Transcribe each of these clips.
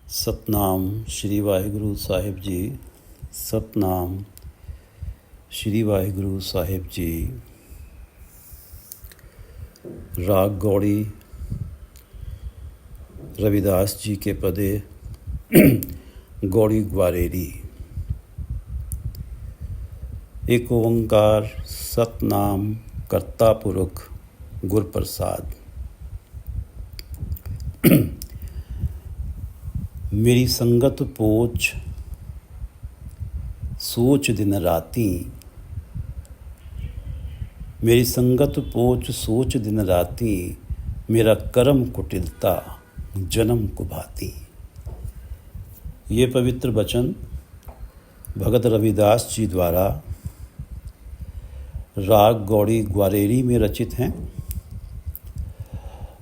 सतनाम श्री वाहिगुरु साहिब जी। सतनाम श्री वाहिगुरु साहिब जी। राग गौड़ी रविदास जी के पदे गौड़ी ग्वारेरी। एक ओंकार सतनाम कर्ता पुरुष गुर प्रसाद। मेरी संगत पोच सोच दिन राती। मेरी संगत पोच सोच दिन राती, मेरा कर्म कुटिलता जन्म कुभाती। ये पवित्र वचन भगत रविदास जी द्वारा राग गौड़ी ग्वारेरी में रचित हैं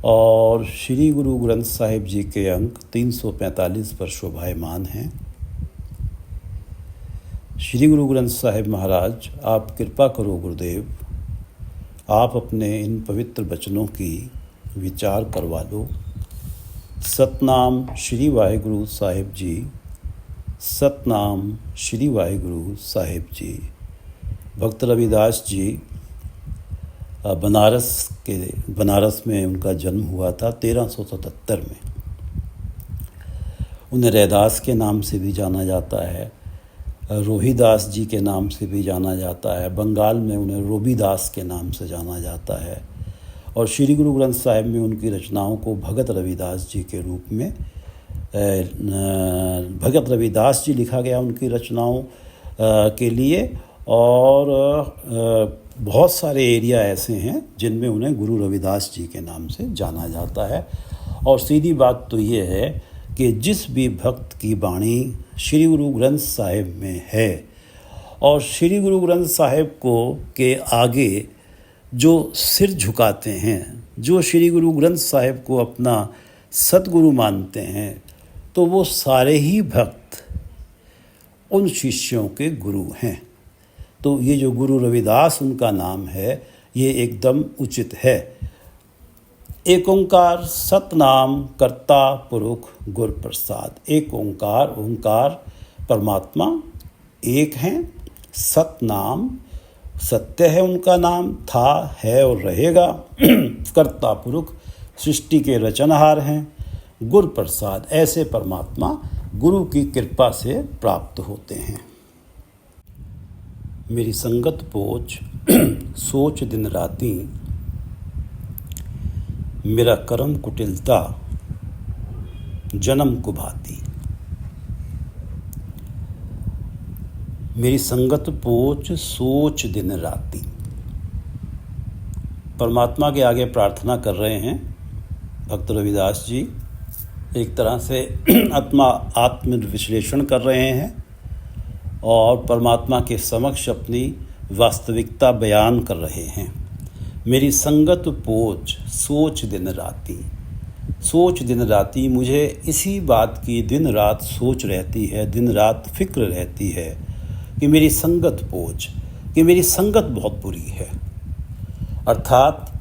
और श्री गुरु ग्रंथ साहिब जी के अंक 345 पर शोभायमान हैं। श्री गुरु ग्रंथ साहिब महाराज, आप कृपा करो गुरुदेव, आप अपने इन पवित्र वचनों की विचार करवा लो। सतनाम श्री वाहिगुरु साहिब जी। सतनाम श्री वाहिगुरु साहिब जी। भक्त रविदास जी बनारस में उनका जन्म हुआ था 1377 में। उन्हें रैदास के नाम से भी जाना जाता है, रोहिदास जी के नाम से भी जाना जाता है, बंगाल में उन्हें रोबीदास के नाम से जाना जाता है और श्री गुरु ग्रंथ साहिब में उनकी रचनाओं को भगत रविदास जी के रूप में भगत रविदास जी लिखा गया उनकी रचनाओं के लिए। और बहुत सारे एरिया ऐसे हैं जिनमें उन्हें गुरु रविदास जी के नाम से जाना जाता है। और सीधी बात तो ये है कि जिस भी भक्त की वाणी श्री गुरु ग्रंथ साहिब में है और श्री गुरु ग्रंथ साहिब को के आगे जो सिर झुकाते हैं, जो श्री गुरु ग्रंथ साहिब को अपना सतगुरु मानते हैं, तो वो सारे ही भक्त उन शिष्यों के गुरु हैं। तो ये जो गुरु रविदास उनका नाम है, ये एकदम उचित है। एक ओंकार सतनाम कर्ता पुरुष गुर प्रसाद। एक ओंकार, ओंकार परमात्मा एक हैं, सतनाम सत्य है उनका नाम, था, है और रहेगा। कर्ता पुरुष सृष्टि के रचनहार हैं। गुर प्रसाद, ऐसे परमात्मा गुरु की कृपा से प्राप्त होते हैं। मेरी संगत पोच सोच दिन राती, मेरा कर्म कुटिलता जन्म कुभाती। मेरी संगत पोच सोच दिन राती। परमात्मा के आगे प्रार्थना कर रहे हैं भक्त रविदास जी। एक तरह से आत्म विश्लेषण कर रहे हैं और परमात्मा के समक्ष अपनी वास्तविकता बयान कर रहे हैं। मेरी संगत पोच सोच दिन राती। सोच दिन राती, मुझे इसी बात की दिन रात सोच रहती है, दिन रात फिक्र रहती है कि मेरी संगत पोच, कि मेरी संगत बहुत बुरी है। अर्थात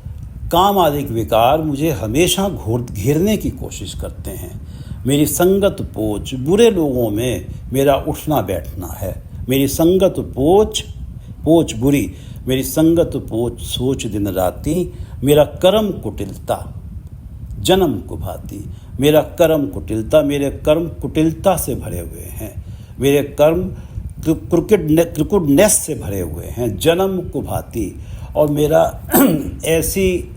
काम आदि विकार मुझे हमेशा घेरने की कोशिश करते हैं। मेरी संगत पोच, बुरे लोगों में मेरा उठना बैठना है। मेरी संगत पोच बुरी। मेरी संगत पोच सोच दिन राती, मेरा कर्म कुटिलता जन्म कुभाती। मेरा कर्म कुटिलता, मेरे कर्म कुटिलता से भरे हुए हैं। मेरे कर्म क्रिकुडनेस से भरे हुए हैं, जन्म कुभाती। और मेरा ऐसी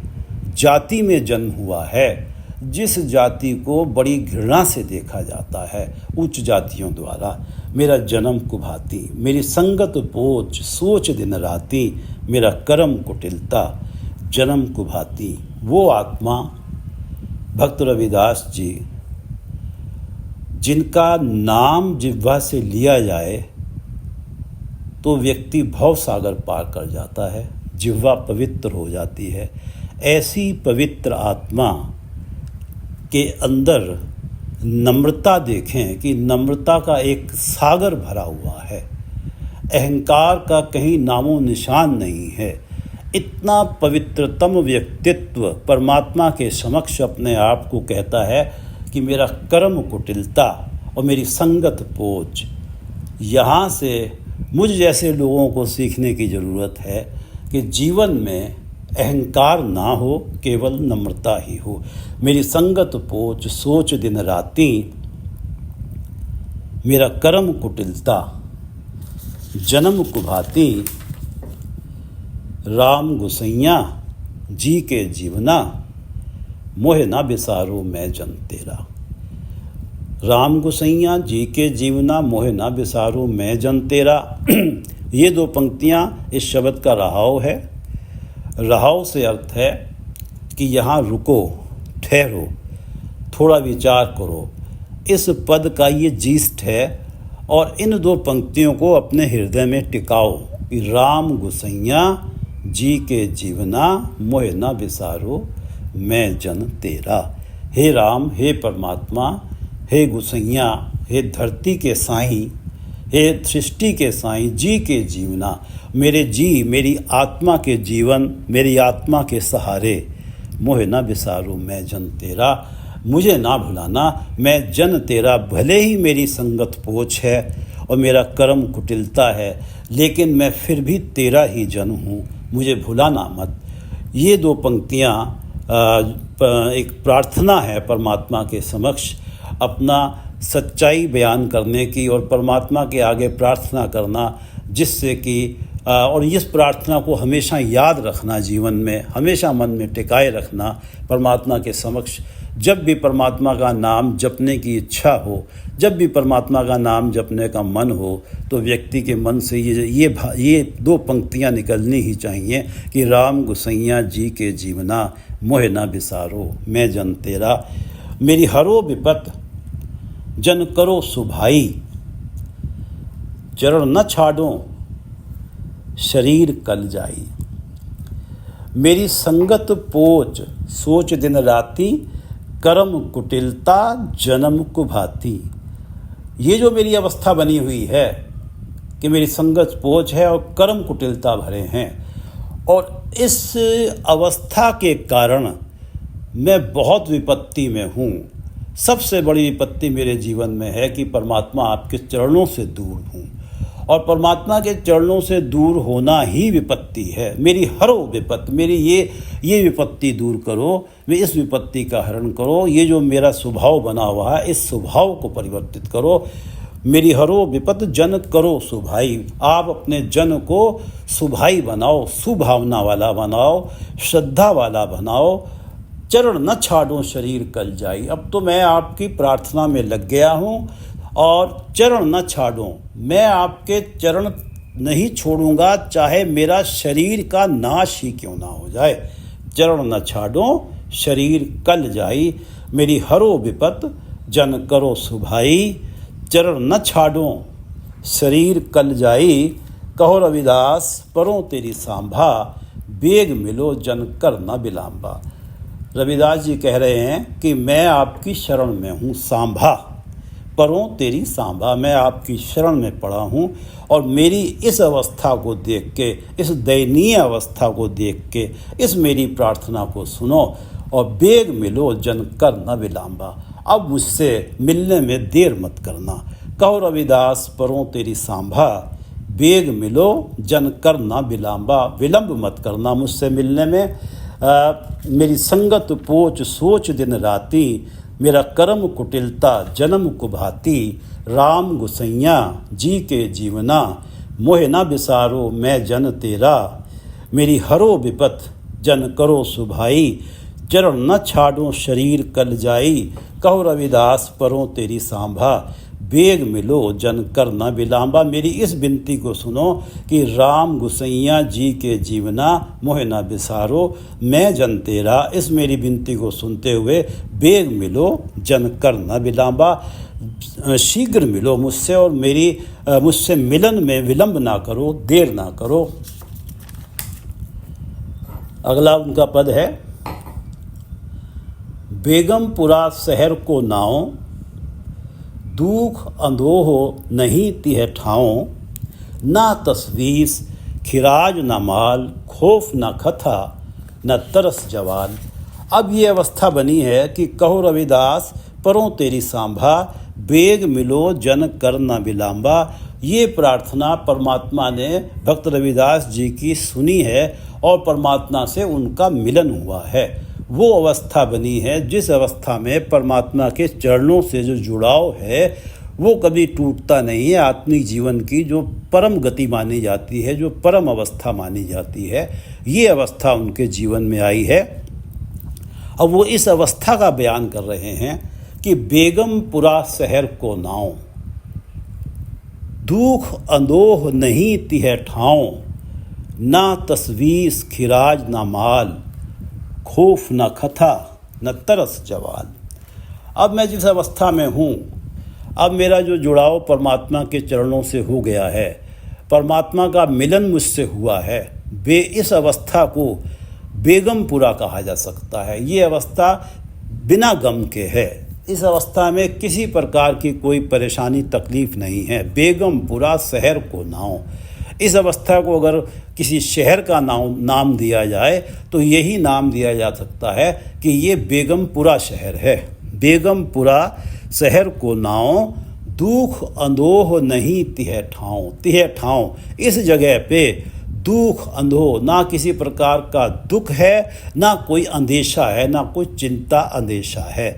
जाति में जन्म हुआ है जिस जाति को बड़ी घृणा से देखा जाता है उच्च जातियों द्वारा। मेरा जन्म कुभाती। मेरी संगत पोच सोच दिन राती, मेरा कर्म कुटिलता जन्म कुभाती। वो आत्मा भक्त रविदास जी, जिनका नाम जिह्वा से लिया जाए तो व्यक्ति भव सागर पार कर जाता है, जिह्वा पवित्र हो जाती है। ऐसी पवित्र आत्मा के अंदर नम्रता देखें कि नम्रता का एक सागर भरा हुआ है, अहंकार का कहीं नामो निशान नहीं है। इतना पवित्रतम व्यक्तित्व परमात्मा के समक्ष अपने आप को कहता है कि मेरा कर्म कुटिलता और मेरी संगत पोच, यहाँ से मुझ जैसे लोगों को सीखने की ज़रूरत है कि जीवन में अहंकार ना हो, केवल नम्रता ही हो। मेरी संगत पोच सोच दिन राती, मेरा कर्म कुटिलता जन्म कुभाती, राम गुसैया जी के जीवना, मोहे ना बिसारो मैं जन तेरा। राम गुसैया जी के जीवना, मोहे ना बिसारो मैं जन तेरा। ये दो पंक्तियाँ इस शब्द का रहाव है। रहाव से अर्थ है कि यहाँ रुको, ठहरो, थोड़ा विचार करो। इस पद का ये जीस्ट है और इन दो पंक्तियों को अपने हृदय में टिकाओ कि राम गुसैया जी के जीवना, मोहे ना बिसारो मैं जन तेरा। हे राम, हे परमात्मा, हे गुसैया, हे धरती के साईं, हे सृष्टि के साईं, जी के जीवना, मेरे जी, मेरी आत्मा के जीवन, मेरी आत्मा के सहारे, मोहे ना बिसारो मैं जन तेरा। मुझे ना भुलाना, मैं जन तेरा। भले ही मेरी संगत पोच है और मेरा कर्म कुटिलता है, लेकिन मैं फिर भी तेरा ही जन हूँ, मुझे भुलाना मत। ये दो पंक्तियाँ एक प्रार्थना है परमात्मा के समक्ष, अपना सच्चाई बयान करने की और परमात्मा के आगे प्रार्थना करना, जिससे कि और इस प्रार्थना को हमेशा याद रखना, जीवन में हमेशा मन में टिकाए रखना परमात्मा के समक्ष। जब भी परमात्मा का नाम जपने की इच्छा हो, जब भी परमात्मा का नाम जपने का मन हो, तो व्यक्ति के मन से ये दो पंक्तियाँ निकलनी ही चाहिए कि राम गुसैया जी के जीवना, मोहे ना बिसारो मैं जन तेरा। मेरी हरो विपत जन करो सुभाई, चरण न छाड़ो शरीर कल जाई। मेरी संगत पोच सोच दिन राती, कर्म कुटिलता जन्म कुभाती। ये जो मेरी अवस्था बनी हुई है कि मेरी संगत पोच है और कर्म कुटिलता भरे हैं, और इस अवस्था के कारण मैं बहुत विपत्ति में हूँ। सबसे बड़ी विपत्ति मेरे जीवन में है कि परमात्मा आपके चरणों से दूर हूँ, और परमात्मा के चरणों से दूर होना ही विपत्ति है। मेरी हरो विपत, मेरी ये विपत्ति दूर करो, मैं इस विपत्ति का हरण करो। ये जो मेरा स्वभाव बना हुआ है, इस स्वभाव को परिवर्तित करो। मेरी हरो विपत जन करो सुभाई। आप अपने जन को सुभाई बनाओ, सुभावना वाला बनाओ, श्रद्धा वाला बनाओ। चरण न छाड़ो शरीर कल जाई। अब तो मैं आपकी प्रार्थना में लग गया हूँ, और चरण न छाड़ो, मैं आपके चरण नहीं छोड़ूंगा, चाहे मेरा शरीर का नाश ही क्यों ना हो जाए। चरण न छाड़ो शरीर कल जाई। मेरी हरो विपत जन करो सुभाई, चरण न छाड़ो शरीर कल जाई। कहो रविदास परों तेरी सांभा, बेग मिलो जन कर न बिलाम्बा। रविदास जी कह रहे हैं कि मैं आपकी शरण में हूँ, सांभा, परों तेरी सांभा, मैं आपकी शरण में पड़ा हूँ। और मेरी इस अवस्था को देख के, इस दयनीय अवस्था को देख के, इस मेरी प्रार्थना को सुनो और बेग मिलो जन कर न विलाम्बा। अब मुझसे मिलने में देर मत करना। कहो रविदास परों तेरी सांभा, बेग मिलो जन कर न विलाम्बा। विलम्ब मत करना मुझसे मिलने में। मेरी संगत पोच सोच दिन राती, मेरा कर्म कुटिलता जन्म कुभाती। राम गुसैया जी के जीवना, मोहे ना बिसारो मैं जन तेरा। मेरी हरो विपत जन करो सुभाई, चरण न छाड़ो शरीर कल जाई। कहो रविदास परों तेरी सांभा, बेग मिलो जन कर न बिलाम्बा। मेरी इस विनती को सुनो कि राम गुसैया जी के जीवना, मोहे ना बिसारो मैं जन तेरा। इस मेरी विनती को सुनते हुए बेग मिलो जन कर न बिलाम्बा। शीघ्र मिलो मुझसे और मुझसे मिलन में विलंब ना करो, देर ना करो। अगला उनका पद है, बेगमपुरा शहर को नाओ, दुख अंधोह नहीं तिह ठाओ। ना तस्वीस खिराज न माल, खौफ न खथा न तरस जवाल। अब ये अवस्था बनी है कि कहो रविदास परों तेरी सांभा, बेग मिलो जन कर न विलाम्बा। ये प्रार्थना परमात्मा ने भक्त रविदास जी की सुनी है और परमात्मा से उनका मिलन हुआ है। वो अवस्था बनी है जिस अवस्था में परमात्मा के चरणों से जो जुड़ाव है वो कभी टूटता नहीं है। आत्मिक जीवन की जो परम गति मानी जाती है, जो परम अवस्था मानी जाती है, ये अवस्था उनके जीवन में आई है। अब वो इस अवस्था का बयान कर रहे हैं कि बेगमपुरा शहर को नाव, दुख अंदोह नहीं तिह ठाव, ना तस्वीस खिराज ना माल, खौफ न खथा न तरस जवाल। अब मैं जिस अवस्था में हूँ, अब मेरा जो जुड़ाव परमात्मा के चरणों से हो गया है, परमात्मा का मिलन मुझसे हुआ है, इस अवस्था को बेगमपुरा कहा जा सकता है। ये अवस्था बिना गम के है। इस अवस्था में किसी प्रकार की कोई परेशानी तकलीफ़ नहीं है। बेगमपुरा शहर को नाव, इस अवस्था को अगर किसी शहर का नाम दिया जाए तो यही नाम दिया जा सकता है कि ये बेगमपुरा शहर है। बेगमपुरा शहर को नाव, दुख अंदोह नहीं तिह ठाव। तिह ठाव, इस जगह पे दुख अंधोह, ना किसी प्रकार का दुख है, ना कोई अंदेशा है, ना कोई चिंता अंदेशा है।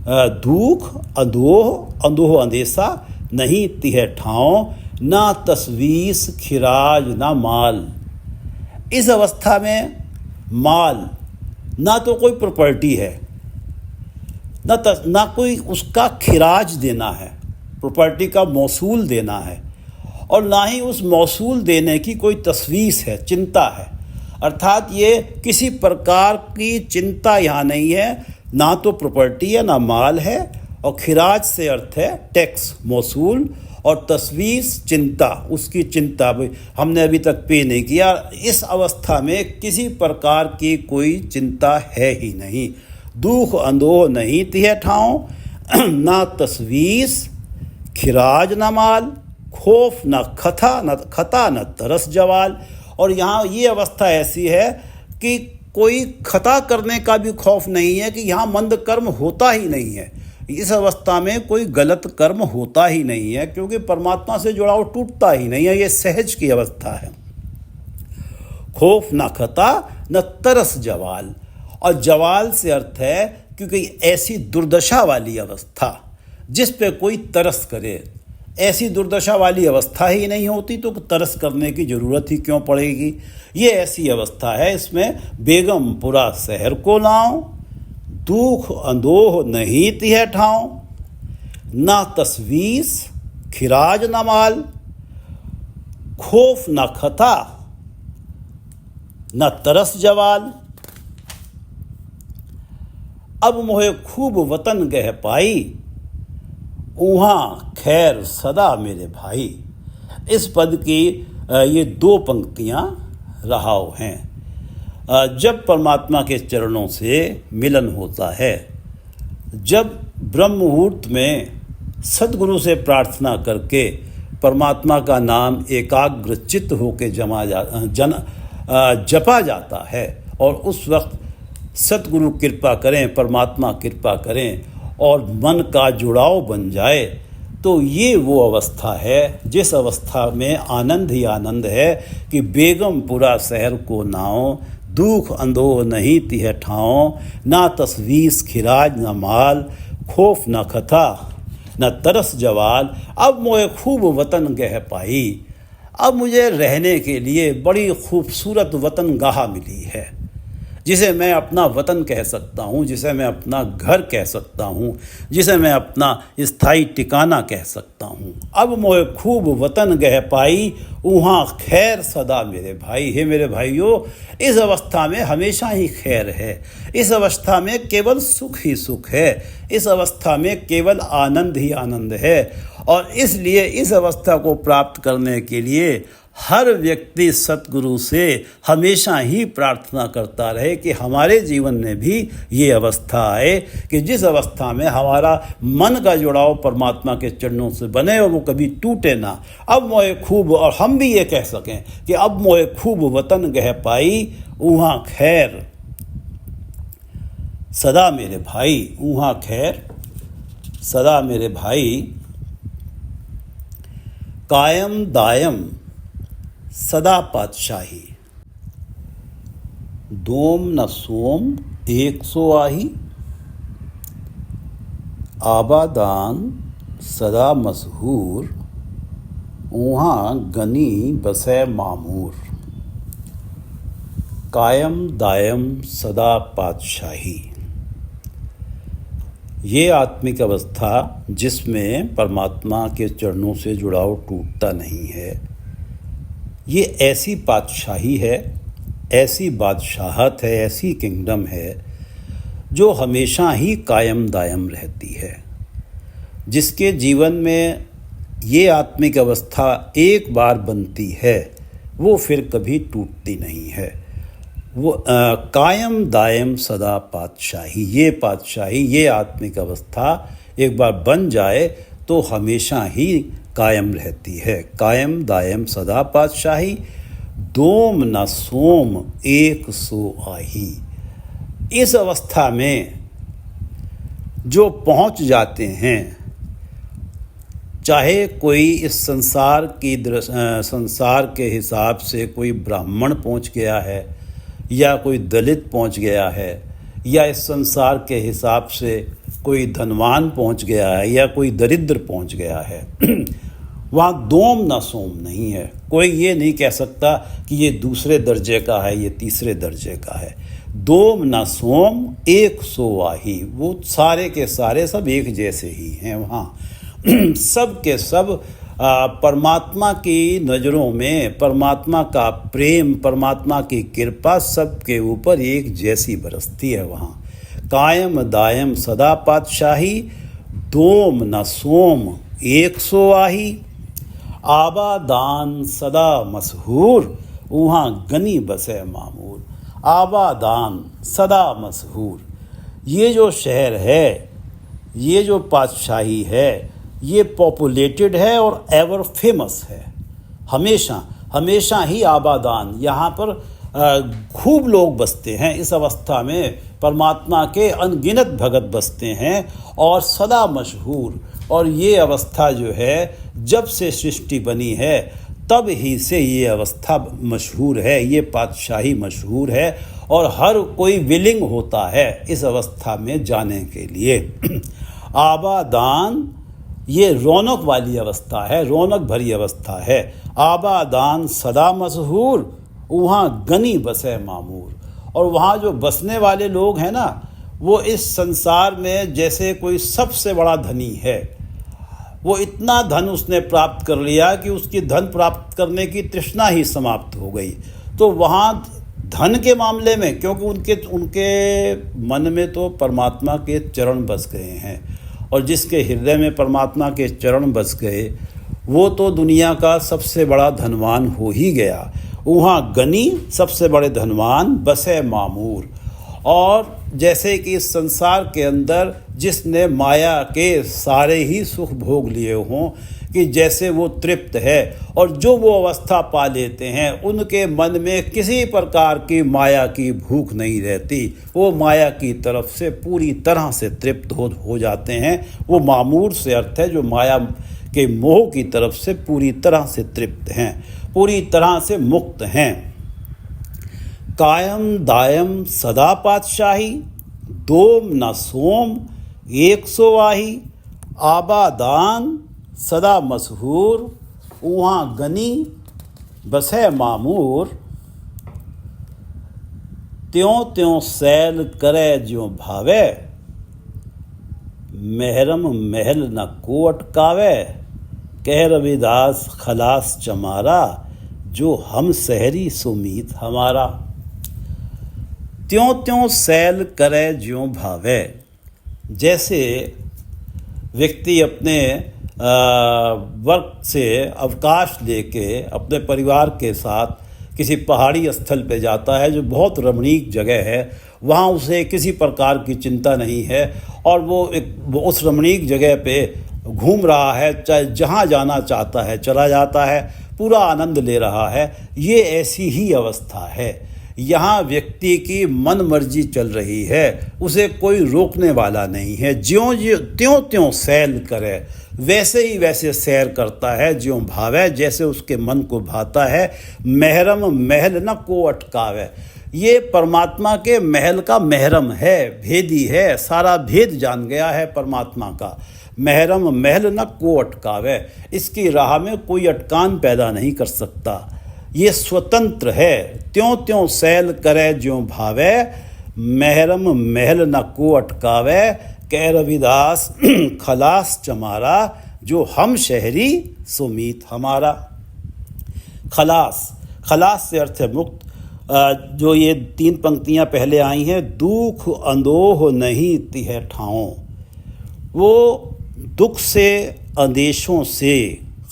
दुख अंधोह, अंधोह अंदेशा, नहीं तिह ठाव, ना तस्वीस खिराज ना माल। इस अवस्था में माल, ना तो कोई प्रॉपर्टी है, ना कोई उसका खिराज देना है, प्रॉपर्टी का मौसूल देना है, और ना ही उस मौसूल देने की कोई तस्वीस है, चिंता है। अर्थात ये किसी प्रकार की चिंता यहाँ नहीं है, ना तो प्रॉपर्टी है ना माल है। और खिराज से अर्थ है टैक्स, मौसूल, और तस्वीस चिंता, उसकी चिंता हमने अभी तक पे नहीं किया। इस अवस्था में किसी प्रकार की कोई चिंता है ही नहीं। दुख अंदोह नहीं तिह ठाव, ना तस्वीस खिराज न माल, खौफ न खता न तरस जवाल। और यहाँ ये अवस्था ऐसी है कि कोई खता करने का भी खौफ नहीं है, कि यहाँ मंद कर्म होता ही नहीं है। इस अवस्था में कोई गलत कर्म होता ही नहीं है, क्योंकि परमात्मा से जुड़ाव टूटता ही नहीं है। ये सहज की अवस्था है। खौफ न खता न तरस जवाल, और जवाल से अर्थ है क्योंकि ऐसी दुर्दशा वाली अवस्था जिस पे कोई तरस करे। ऐसी दुर्दशा वाली अवस्था ही नहीं होती तो तरस करने की ज़रूरत ही क्यों पड़ेगी। ये ऐसी अवस्था है। इसमें बेगमपुरा शहर को नाव, दुख अंदोह नहीं तिह ठाव, ना तस्वीस खिराज न माल, खौफ न खता न तरस जवाल। अब मोहे खूब वतन गह पाई, उहाँ खैर सदा मेरे भाई। इस पद की ये दो पंक्तियाँ रहाव हैं। जब परमात्मा के चरणों से मिलन होता है, जब ब्रह्म मुहूर्त में सद्गुरु से प्रार्थना करके परमात्मा का नाम एकाग्र चित्त होकर जपा जाता है, और उस वक्त सद्गुरु कृपा करें, परमात्मा कृपा करें और मन का जुड़ाव बन जाए, तो ये वो अवस्था है जिस अवस्था में आनंद ही आनंद है कि बेगमपुरा शहर को नाव, दुख अंदोह नहीं तिह ठाव, ना तस्वीस खिराज न माल, खौफ न खथा न तरस जवाल। अब मोए खूब वतन गह पाई, अब मुझे रहने के लिए बड़ी खूबसूरत वतन गाह मिली है, जिसे मैं अपना वतन कह सकता हूँ, जिसे मैं अपना घर कह सकता हूँ, जिसे मैं अपना स्थायी ठिकाना कह सकता हूँ। अब मोहे खूब वतन गह पाई, वहाँ खैर सदा मेरे भाई। हे मेरे भाइयों, इस अवस्था में हमेशा ही खैर है, इस अवस्था में केवल सुख ही सुख है, इस अवस्था में केवल आनंद ही आनंद है। और इसलिए इस अवस्था को प्राप्त करने के लिए हर व्यक्ति सतगुरु से हमेशा ही प्रार्थना करता रहे कि हमारे जीवन में भी ये अवस्था आए, कि जिस अवस्था में हमारा मन का जुड़ाव परमात्मा के चरणों से बने और वो कभी टूटे ना। अब मोए खूब, और हम भी ये कह सकें कि अब मोए खूब वतन गह पाई, वहाँ खैर सदा मेरे भाई, वहाँ खैर सदा मेरे भाई, कायम दायम सदा पातशाही। दोम न सोम 100 आही, आबादान सदा मशहूर, ऊहाँ गनी बसै मामूर। कायम दायम सदा पातशाही, ये आत्मिक अवस्था जिसमें परमात्मा के चरणों से जुड़ाव टूटता नहीं है, ये ऐसी पातशाही है, ऐसी बादशाहत है, ऐसी किंगडम है जो हमेशा ही कायम दायम रहती है। जिसके जीवन में ये आत्मिक अवस्था एक बार बनती है वो फिर कभी टूटती नहीं है। वो कायम दायम सदा पातशाही, ये पातशाही, ये आत्मिक अवस्था एक बार बन जाए तो हमेशा ही कायम रहती है। कायम दायम सदा पातशाही, दोम न सोम 100 आही। इस अवस्था में जो पहुंच जाते हैं, चाहे कोई इस संसार के हिसाब से कोई ब्राह्मण पहुंच गया है, या कोई दलित पहुंच गया है, या इस संसार के हिसाब से कोई धनवान पहुंच गया है, या कोई दरिद्र पहुंच गया है, वहाँ दोम न सोम नहीं है। कोई ये नहीं कह सकता कि ये दूसरे दर्जे का है, ये तीसरे दर्जे का है। दोम न सोम 100 आही, वो सारे के सारे सब एक जैसे ही हैं वहाँ। सब के सब परमात्मा की नज़रों में परमात्मा का प्रेम, परमात्मा की कृपा सब के ऊपर एक जैसी बरसती है वहाँ। कायम दायम सदा पातशाही, दोम न सोम 100 आही, आबादान सदा मशहूर, वहाँ गनी बसे मामूर। आबादान सदा मशहूर, ये जो शहर है, ये जो पातशाही है, ये पॉपुलेटेड है और एवर फेमस है। हमेशा ही आबादान, यहाँ पर खूब लोग बसते हैं। इस अवस्था में परमात्मा के अनगिनत भगत बसते हैं और सदा मशहूर। और ये अवस्था जो है जब से सृष्टि बनी है तब ही से ये अवस्था मशहूर है, ये पातशाही मशहूर है और हर कोई विलिंग होता है इस अवस्था में जाने के लिए। आबादान ये रौनक वाली अवस्था है, रौनक भरी अवस्था है। आबादान सदा मशहूर, वहाँ गनी बसे मामूर। और वहाँ जो बसने वाले लोग हैं ना, वो इस संसार में जैसे कोई सबसे बड़ा धनी है। वो इतना धन उसने प्राप्त कर लिया कि उसकी धन प्राप्त करने की तृष्णा ही समाप्त हो गई। तो वहाँ धन के मामले में, क्योंकि उनके मन में तो परमात्मा के चरण बस गए हैं, और जिसके हृदय में परमात्मा के चरण बस गए वो तो दुनिया का सबसे बड़ा धनवान हो ही गया। वहाँ गनी सबसे बड़े धनवान बसे मामूर। और जैसे कि इस संसार के अंदर जिसने माया के सारे ही सुख भोग लिए हों, कि जैसे वो तृप्त है, और जो वो अवस्था पा लेते हैं उनके मन में किसी प्रकार की माया की भूख नहीं रहती। वो माया की तरफ से पूरी तरह से तृप्त हो जाते हैं। वो मामूर से अर्थ है जो माया के मोह की तरफ से पूरी तरह से तृप्त हैं, पूरी तरह से मुक्त हैं। कायम दायम सदा पातशाही, दोम न सोम 100 आही, आबादान सदा मशहूर, वहाँ गनी बसे मामूर। त्यों त्यों सैल करे ज्यों भावे, महरम महल न को अटकावे। कह रविदास खलास चमारा, जो हम सहरी सुमीत हमारा। त्यों त्यों सैल करे ज्यों भावे, जैसे व्यक्ति अपने वर्क से अवकाश लेके अपने परिवार के साथ किसी पहाड़ी स्थल पे जाता है जो बहुत रमणीक जगह है, वहाँ उसे किसी प्रकार की चिंता नहीं है और वो उस रमणीक जगह पे घूम रहा है, चाहे जहाँ जाना चाहता है चला जाता है, पूरा आनंद ले रहा है। ये ऐसी ही अवस्था है, यहाँ व्यक्ति की मन मर्जी चल रही है, उसे कोई रोकने वाला नहीं है। ज्यों त्यों त्यों सैल करे, वैसे ही वैसे सैर करता है। ज्यों भावे, जैसे उसके मन को भाता है। महरम महल न को अटकावे, ये परमात्मा के महल का महरम है, भेदी है, सारा भेद जान गया है परमात्मा का। महरम महल न को अटकावे, इसकी राह में कोई अटकान पैदा नहीं कर सकता। ये स्वतंत्र है। त्यों त्यों सैल करे ज्यों भावे, महरम महल न को अटकावे। कह रविदास खलास चमारा, जो हम शहरी सो मीत हमारा। खलास, खलास से अर्थ है मुक्त। जो ये 3 पंक्तियां पहले आई हैं, दुख अंदोह नहीं तिह ठाओ, वो दुख से अंदेशों से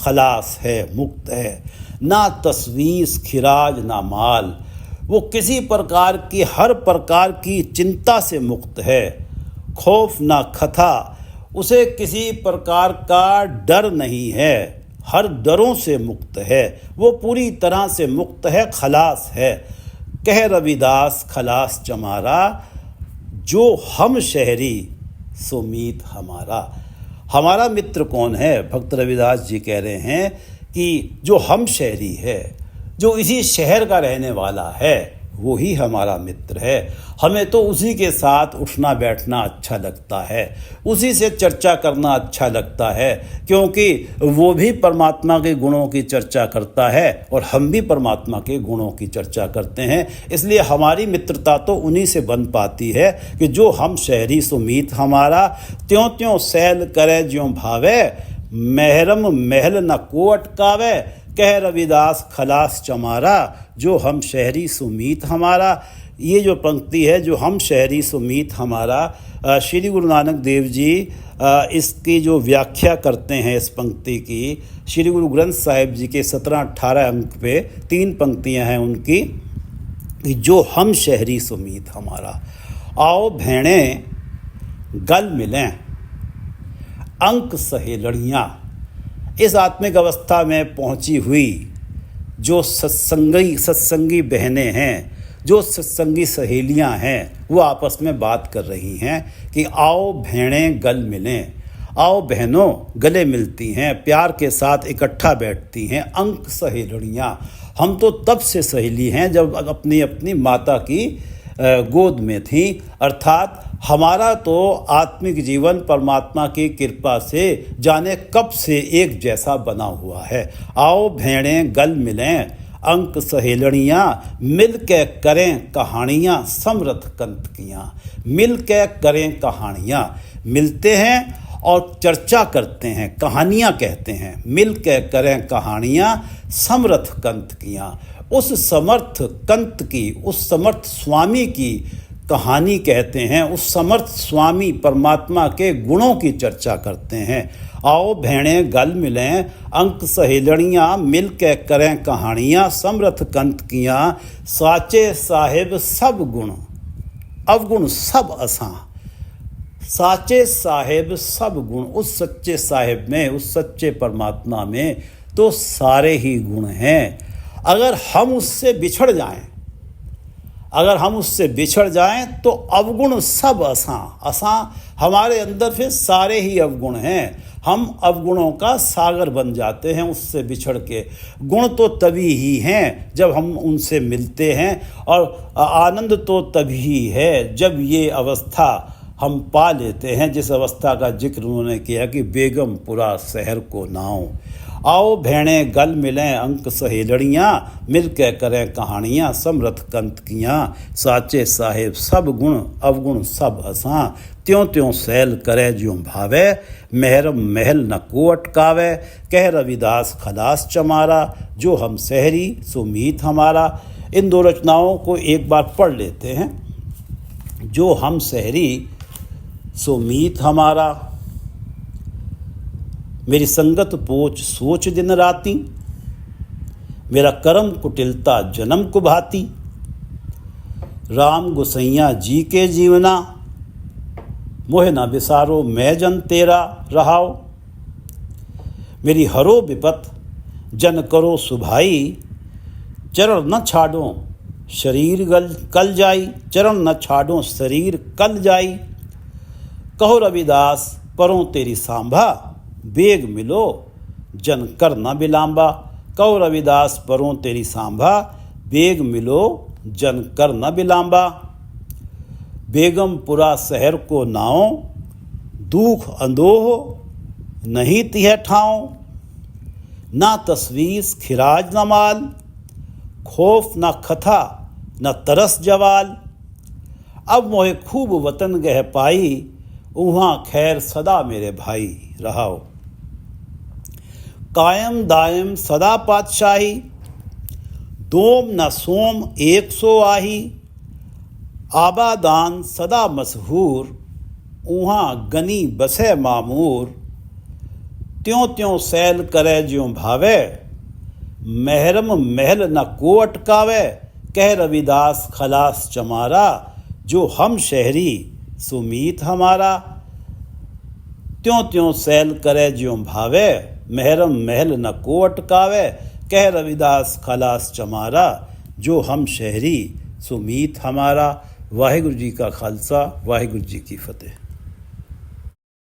खलास है, मुक्त है। ना तस्वीस खिराज ना माल, वो किसी प्रकार की, हर प्रकार की चिंता से मुक्त है। खौफ ना खता, उसे किसी प्रकार का डर नहीं है, हर डरों से मुक्त है। वो पूरी तरह से मुक्त है, खलास है। कह रविदास खलास चमारा, जो हम शहरी सो मीत हमारा। हमारा मित्र कौन है? भक्त रविदास जी कह रहे हैं कि जो हम शहरी है, जो इसी शहर का रहने वाला है, वो ही हमारा मित्र है। हमें तो उसी के साथ उठना बैठना अच्छा लगता है, उसी से चर्चा करना अच्छा लगता है, क्योंकि वो भी परमात्मा के गुणों की चर्चा करता है और हम भी परमात्मा के गुणों की चर्चा करते हैं। इसलिए हमारी मित्रता तो उन्हीं से बन पाती है कि जो हम शहरी सो मीत हमारा। त्यों त्यों सैल करे ज्यों भावे, महरम महल न को अटकावे। कह रविदास खलास चमारा, जो हम शहरी सुमीत हमारा। ये जो पंक्ति है, जो हम शहरी सुमीत हमारा, श्री गुरु नानक देव जी इसकी जो व्याख्या करते हैं इस पंक्ति की, श्री गुरु ग्रंथ साहिब जी के 17-18 अंक पे 3 पंक्तियां हैं उनकी, कि जो हम शहरी सुमीत हमारा। आओ भेणे गल मिलें, अंक सहेलड़ियाँ। इस आत्मिक अवस्था में पहुंची हुई जो सत्संगी बहनें हैं, जो सत्संगी सहेलियां हैं, वो आपस में बात कर रही हैं कि आओ भेड़ें गल मिलें। आओ बहनों गले मिलती हैं, प्यार के साथ इकट्ठा बैठती हैं। अंक सहेलियां, हम तो तब से सहेली हैं जब अपनी अपनी माता की गोद में थी। अर्थात हमारा तो आत्मिक जीवन परमात्मा की कृपा से जाने कब से एक जैसा बना हुआ है। आओ भेड़ें गल मिलें, अंक सहेलड़ियाँ, मिल के करें कहानियाँ समृद्ध कंतकियाँ। मिल के करें कहानियाँ, मिलते हैं और चर्चा करते हैं, कहानियाँ कहते हैं। मिल के करें कहानियाँ समर्थ कंतकियाँ। उस समर्थ कंत की, उस समर्थ स्वामी की कहानी कहते हैं। उस समर्थ स्वामी परमात्मा के गुणों की चर्चा करते हैं। आओ भेड़ें गल मिलें, अंक सहेलड़ियाँ, मिल के करें कहानियाँ समर्थ कंत कियाँ। साचे साहिब सब गुण, अवगुण सब असां। साचे साहिब सब गुण, उस सच्चे साहिब में, उस सच्चे परमात्मा में तो सारे ही गुण हैं। अगर हम उससे बिछड़ जाएं, अगर हम उससे बिछड़ जाएं तो अवगुण सब असां। असां हमारे अंदर फिर सारे ही अवगुण हैं। हम अवगुणों का सागर बन जाते हैं उससे बिछड़ के। गुण तो तभी ही हैं जब हम उनसे मिलते हैं, और आनंद तो तभी है जब ये अवस्था हम पा लेते हैं, जिस अवस्था का जिक्र उन्होंने किया कि बेगमपुरा शहर को नाव। आओ भेड़ें गल मिलें, अंक सहेलड़ियाँ, मिल के करें कहानियाँ समृद्ध कंत कियाँ। साचे साहिब सब गुण, अवगुण सब असां। त्यों त्यों सैल करे ज्यों भावे, महरम महल न को अटकावे। कह रविदास खलास चमारा, जो हम शहरी सो मीत हमारा। इन 2 रचनाओं को एक बार पढ़ लेते हैं। जो हम शहरी सो मीत हमारा, मेरी संगत पोच सोच दिन राती। मेरा कर्म कुटिलता जन्म को भाती। राम गोसैया जी के जीवना, मोह न बिसारो मैं जन तेरा रहाओ। मेरी हरो विपत जन करो सुभाई, चरण न छाड़ो शरीर कल जाई, चरण न छाड़ो शरीर कल जाई। कहो रविदास परों तेरी सांभा, बेग मिलो जन कर न बिलांबा। कहो रविदास परों तेरी सांभा, बेग मिलो जन कर न बिलांबा। बेगमपुरा शहर को नाओ, दुख अंदोह नहीं तिह ठाओ। ना तस्वीस खिराज न माल, खौफ न खथा न तरस जवाल। अब मोहे खूब वतन गह पाई, उहाँ खैर सदा मेरे भाई रहाओ। कायम दायम सदा पातशाही, दोम न सोम 100 आही। आबादान सदा मशहूर, उहाँ गनी बसे मामूर। त्यों त्यों सैल करे ज्यों भावे, महरम महल न को अटकावे। कह रविदास खलास चमारा, जो हम शहरी सुमीत हमारा। त्यों त्यों सैल करे ज्यों भावे, महरम महल न को अटकावे। कह रविदास खलास चमारा, जो हम शहरी सुमीत हमारा। वाहिगुरु जी का खालसा, वाहिगुरु जी की फतेह।